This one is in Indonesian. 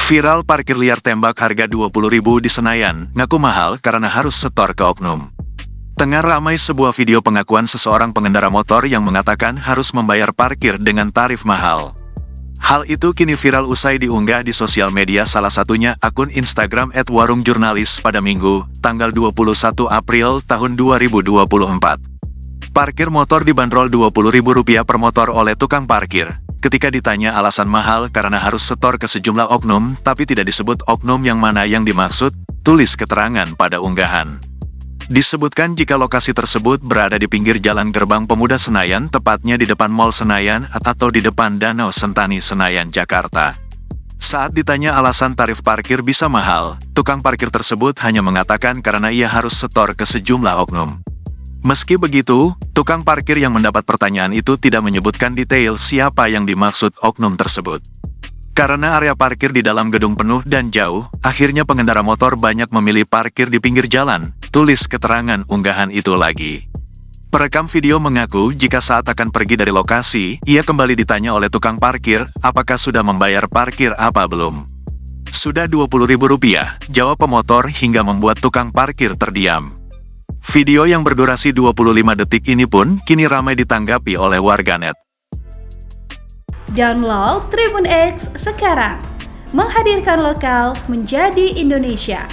Viral parkir liar tembak harga 20.000 di Senayan, ngaku mahal karena harus setor ke oknum. Tengah ramai sebuah video pengakuan seseorang pengendara motor yang mengatakan harus membayar parkir dengan tarif mahal. Hal itu kini viral usai diunggah di sosial media, salah satunya akun Instagram @warungjurnalis pada Minggu, tanggal 21 April tahun 2024. Parkir motor dibanderol Rp20.000 per motor oleh tukang parkir. Ketika ditanya alasan mahal karena harus setor ke sejumlah oknum, tapi tidak disebut oknum yang mana yang dimaksud, tulis keterangan pada unggahan. Disebutkan jika lokasi tersebut berada di pinggir Jalan Gerbang Pemuda Senayan, tepatnya di depan Mall Senayan atau di depan Danau Sentani Senayan, Jakarta. Saat ditanya alasan tarif parkir bisa mahal, tukang parkir tersebut hanya mengatakan karena ia harus setor ke sejumlah oknum. Meski begitu, tukang parkir yang mendapat pertanyaan itu tidak menyebutkan detail siapa yang dimaksud oknum tersebut. Karena area parkir di dalam gedung penuh dan jauh, akhirnya pengendara motor banyak memilih parkir di pinggir jalan, tulis keterangan unggahan itu lagi. Perekam video mengaku jika saat akan pergi dari lokasi, ia kembali ditanya oleh tukang parkir, apakah sudah membayar parkir apa belum. Sudah Rp20.000, jawab pemotor hingga membuat tukang parkir terdiam. Video yang berdurasi 25 detik ini pun kini ramai ditanggapi oleh warganet. Download Tribun X sekarang, menghadirkan lokal menjadi Indonesia.